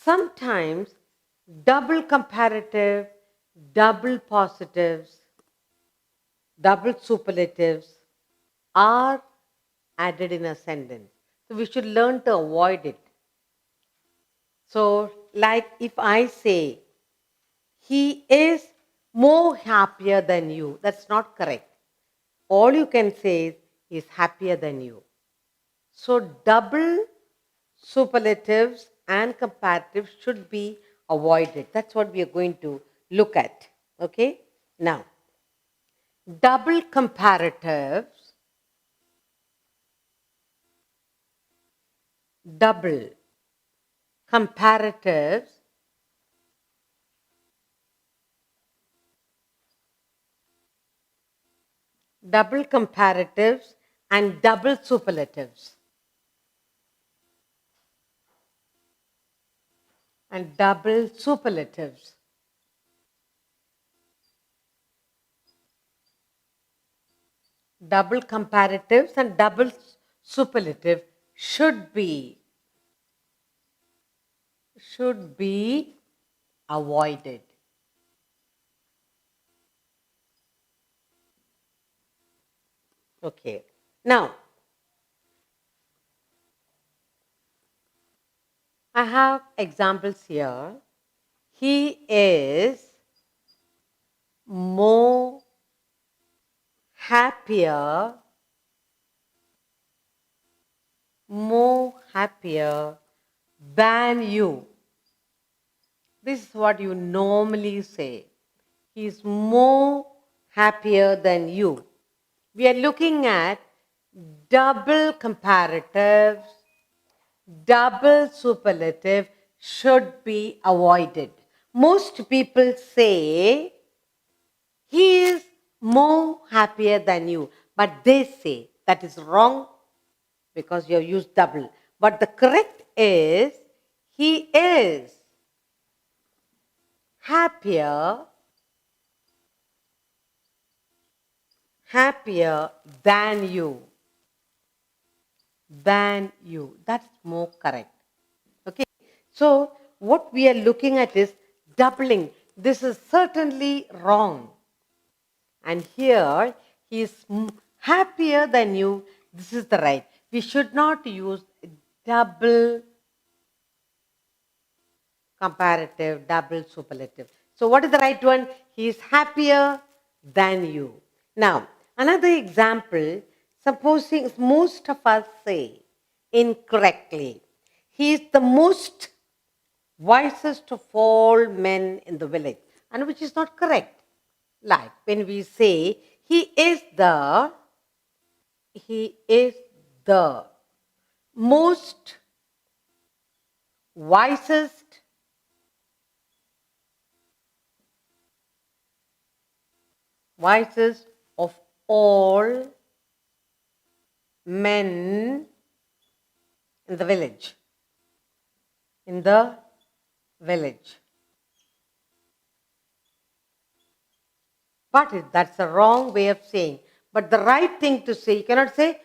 Sometimes double comparative, double positives, double superlatives are added in a sentence. So we should learn to avoid it. So, like if I say, he is more happier than you, that's not correct. All you can say is, he is happier than you. So, double superlatives and comparatives should be avoided. That's what we are going to look at. Okay? Now, double comparatives, double comparatives double comparatives and double superlatives. And double superlatives. Double comparatives and double superlative should be avoided. Okay. Now, I have examples here. He is more happier than you. This is what you normally say. He is more happier than you. We are looking at double comparatives, double superlative should be avoided. Most people say he is more happier than you, but they say that is wrong because you have used double. But the correct is he is happier than you. That's more correct. Okay. So what we are looking at is doubling. This is certainly wrong. And here he is happier than you. This is the right. We should not use double comparative, double superlative. So what is the right one? He is happier than you. Now, another example, supposing most of us say incorrectly, he is the most wisest of all men in the village, and which is not correct. Like when we say he is the most wisest of all men in the village. In the village. But that's the wrong way of saying. But the right thing to say, you cannot say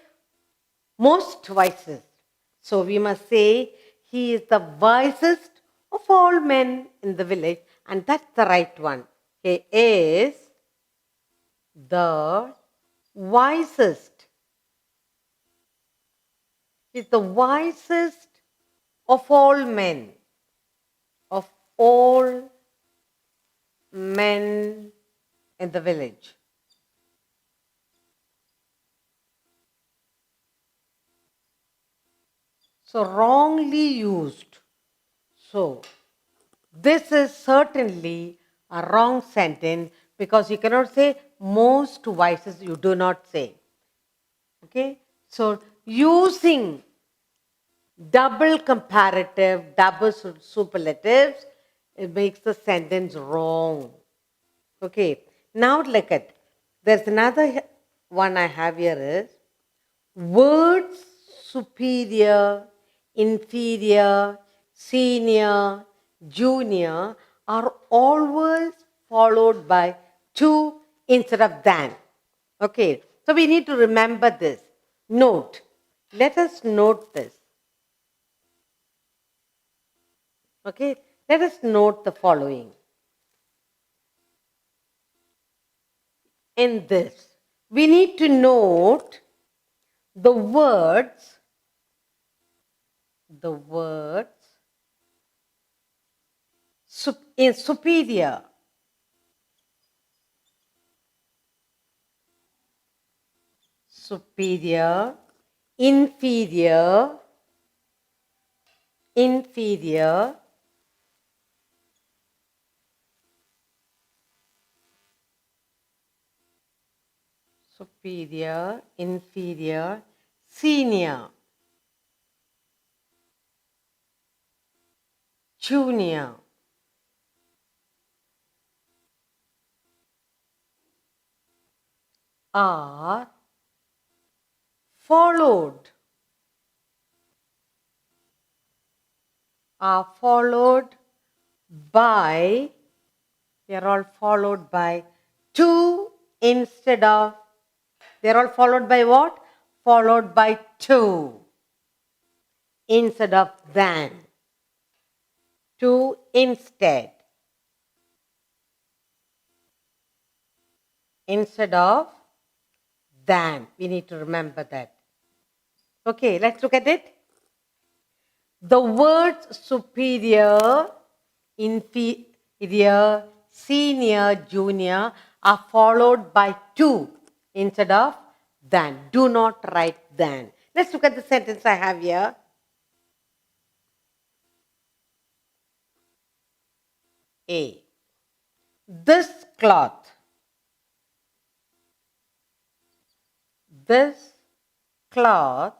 most wisest. So we must say he is the wisest of all men in the village, and that's the right one. He is the wisest. He is the wisest of all men. Of all men in the village. So wrongly used. So this is certainly a wrong sentence because you cannot say most wisest, you do not say. Okay? So using double comparative, double superlatives, it makes the sentence wrong. Okay, now look at, there's another one I have here is, words superior, inferior, senior, junior are always followed by to instead of than. Okay, so we need to remember this. Note, let us note this. Okay, let us note the following. In this, we need to note the words in superior, superior, inferior, inferior, superior, inferior, senior, junior, are followed, are followed by, they are all followed by two instead of, they are all followed by what? Followed by two instead of than. Two instead. Instead of than. We need to remember that. Okay, let's look at it. The words superior, inferior, senior, junior are followed by two instead of than. Do not write than. Let's look at the sentence I have here. A. This cloth, this cloth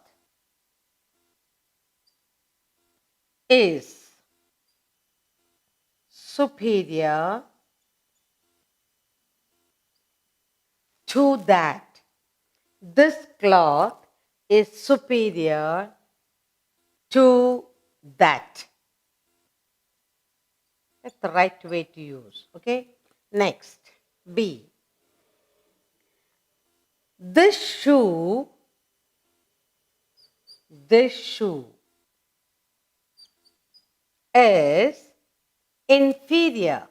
is superior to that. This cloth is superior to that. That's the right way to use. Okay. Next, B. This shoe is inferior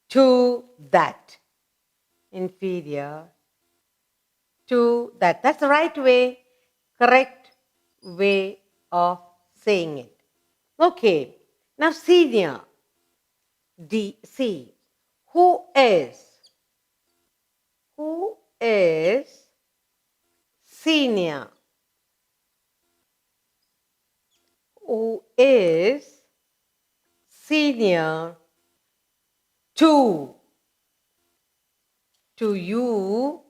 to that. Inferior to that. That's the right way, correct way of saying it. Okay. Now senior. D. C. Who is senior? Who is senior to you?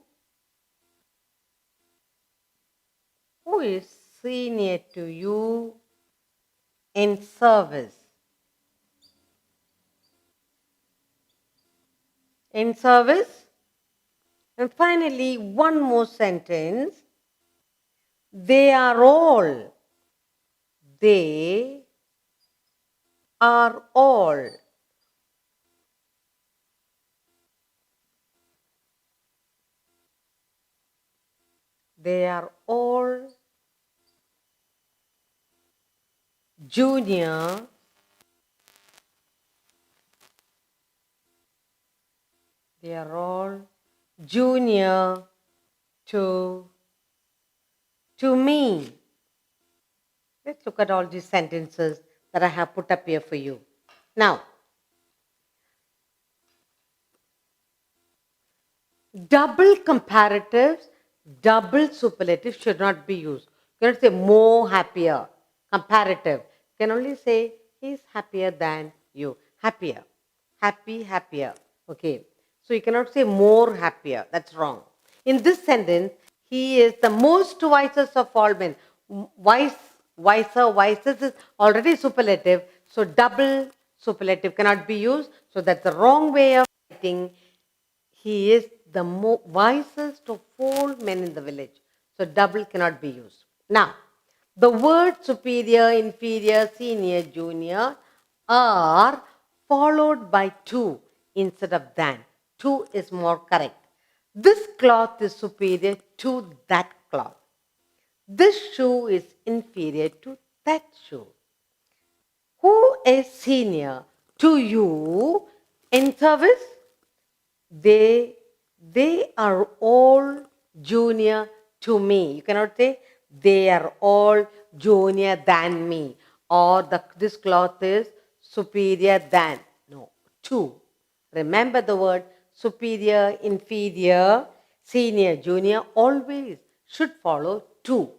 Who is senior to you in service? In service. And finally, one more sentence. They are all. They are all. They are all junior They are all junior to me. Let's look at all these sentences that I have put up here for you. Now, double comparatives, double superlatives should not be used. You cannot say more happier. Comparative. You can only say he's happier than you. Happier. Happy, happier. Okay. So you cannot say more happier. That's wrong. In this sentence, he is the most wisest of all men. Wise, wiser, wisest is already superlative. So double superlative cannot be used. So that's the wrong way of writing. He is the wisest of all men in the village. So double cannot be used. Now, the words superior, inferior, senior, junior are followed by two instead of than. Two is more correct. This cloth is superior to that cloth. This shoe is inferior to that shoe. Who is senior to you in service? They are all junior to me. You cannot say they are all junior than me, or this cloth is superior than. No, to. Remember the word superior, inferior, senior, junior always should follow to.